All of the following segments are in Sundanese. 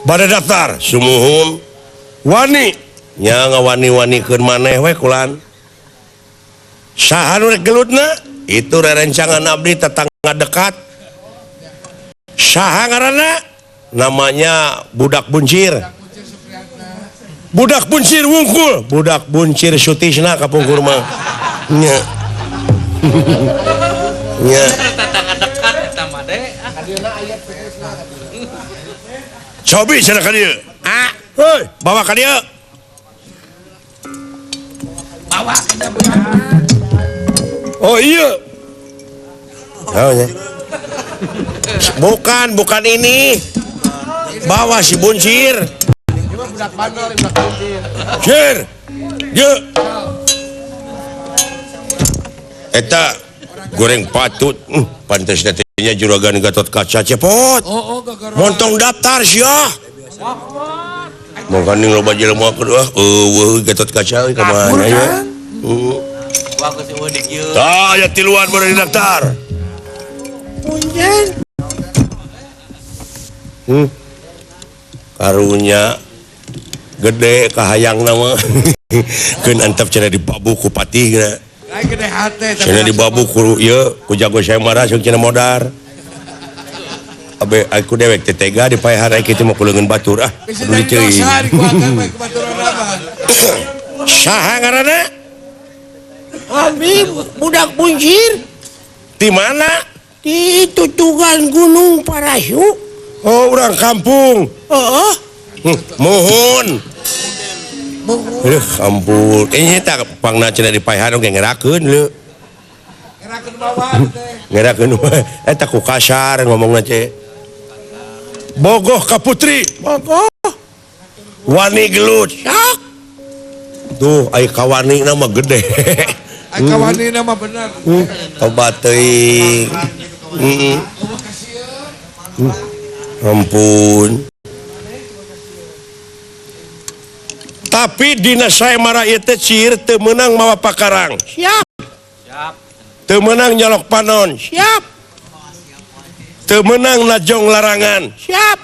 Bade daftar sumuhun wani nya ngawani-wani keun maneh we kulan saha nu rek geludna itu rerencangan abdi tetangga dekat saha ngaranna namanya budak buncir wungkul budak buncir sutisna kapungkur mah nya nya tetangga dekat eta mah de cobi cenah ka dieu heuy bawa ka dieu bawa oh iya bukan ini bawa si buncir Sir ye eta goreng patut pantes nantinya juragan Gatot Kaca cepot montong daftar sia mau kanding loba jelema kedua Gatot Kaca ka mana ya tah aya tiluan baru daftar karunya gede kahayang nama keun antep cenah dibabu ku patih na cenah dibabu ku ieu ku jago saya marah jeung cenah modar abe aku dewek teh tega dipaehan ai kitu mah ku leungeun batur kudu diceuing saha ngaranna Abi budak buncir di mana di tutugan Gunung Parahu. oh urang kampung mohon ampun ini tak pangna cenah dipaehan oge ngerakeun leu ngerakeun eta ku kasar ngomongna ce bogoh ka putri Bogoh wani gelut sak tuh ai kawanina mah gede ai kawanina mah bener tobat teuing ampun tapi dina saya marah ieu teh cir teu meunang mawa pakarang siap teu meunang nyolok panon siap teu meunang najong larangan siap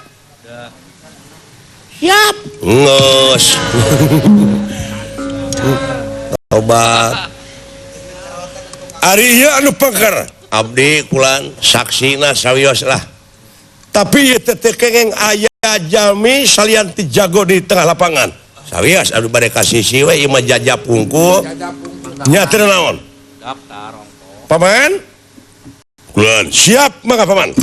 siap ngos tobat ari ieu anu pangker abdi kulan saksina sawios lah tapi ieu teh kengeng aya jalmi salian ti jago di tengah lapangan sawios anu bade kasisi we ieu mah jajab pungkul nya teu naon daftar paman kulan siap mangga paman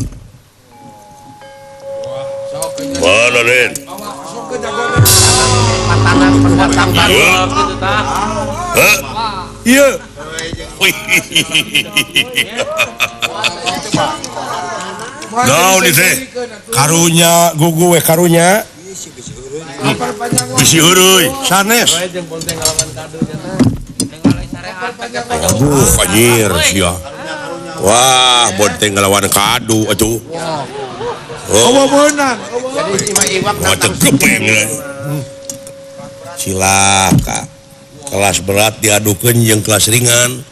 mana den patangan pendatang baru gitu tah iya naon ieu teh karunya gugu we karunya bisi heureui sanes jeung ponteng ngalaman kado nya teh aduh anjir sia wah bonteng ngelawan kadu atuh oh beunang jadi cima iwak macam gepeng cilaka kelas berat diadukeun jeung kelas ringan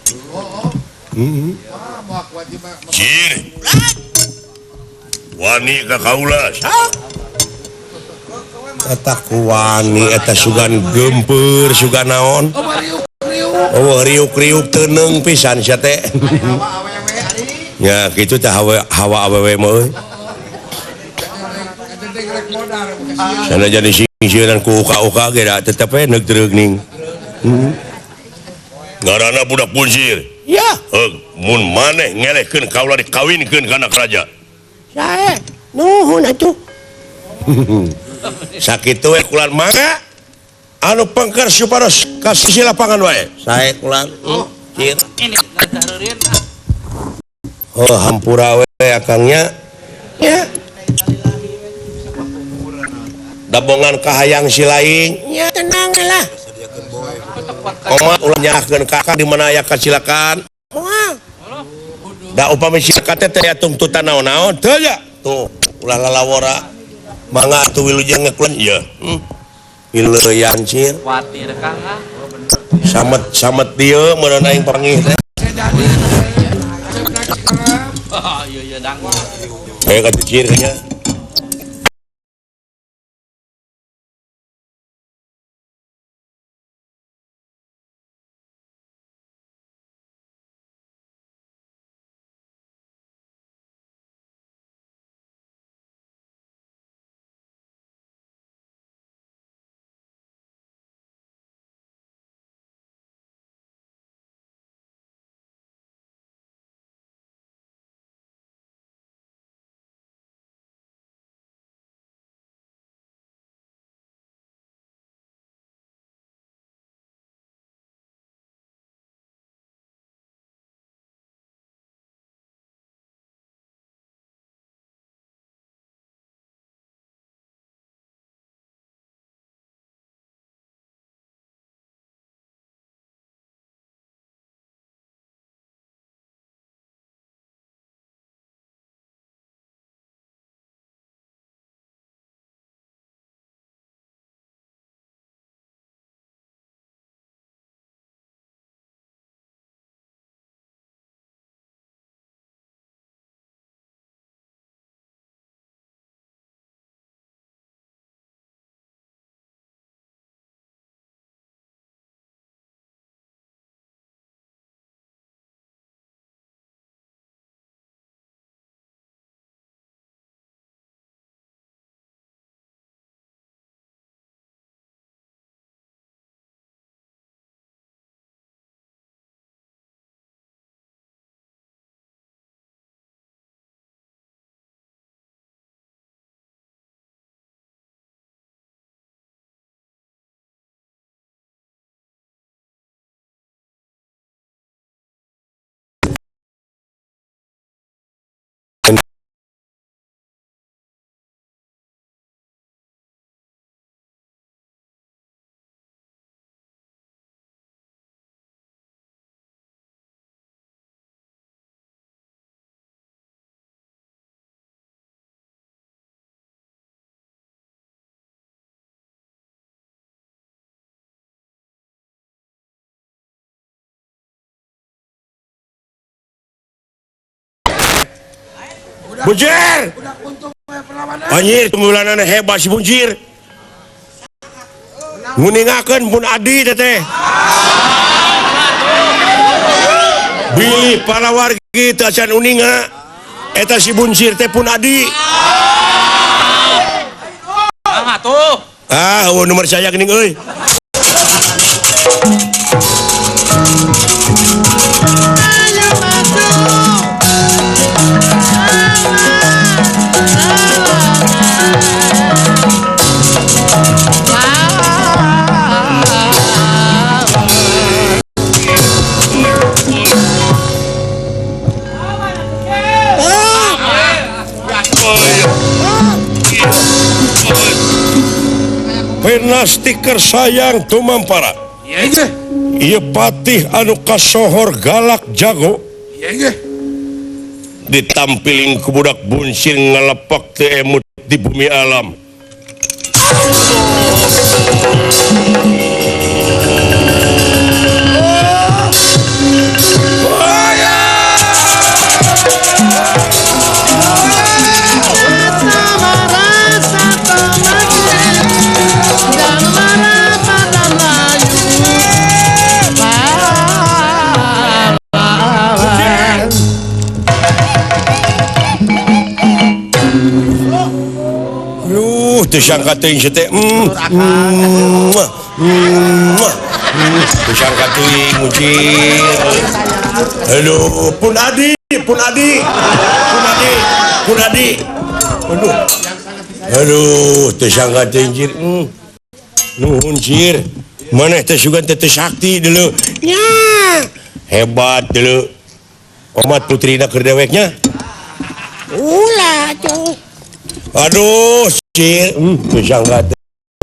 cir wani ka kaula eta ku wani eta sugan gempeur sugan naon oh riuk-riuk teuneng pisan sia teh nya kitu teh hawa awewe mah euy sana jadi singsieunan ku uka-uka ge da tetep we neuk treugning ngaranna budak buncir ya mun maneh ngelehkeun kaula dikawinkeun ka anak raja sae nuhun atuh sakitu we kulan mangga anu pangker supados kasih lapangan wae sae kulan cir ini ngajareun oh hampura we akangnya ya dabongan kahayang si laing ya tenang lah omat ulah nyahkeun ka akang di mana aya kacelakaan wah da upami silakat teh aya tungtutan naon-naon teu ya tuh ulah lalawora mangga atuh wilujeng ngekulen ieu wileuyan cir khawatir Kang samet dieu meureun aing panggih teh iya dang Kayak kata Cir kayaknya. Buncir! Anjir, tunggulanana hebat si Buncir. Nguningakeun pun adi teh. Bilih para wargi teh acan uninga. Eta si Buncir teh pun adi. Tuh. Nomor saya geuning euy. Pena stiker sayang tumampara. Iya patih anu kasohor galak jago. Ditampilin ku budak Buncir ngalepak teu emut di bumi alam. Tersangka teuing teh tersangka teuing Buncir. Halo pun adi aduh tersangka teuing Cir. Nuhun Cir, maneh teh sugan teh sakti deuleu nya hebat deuleu. Omat putrina keur deweknya. ulah tuh Aduh Cir, tersangka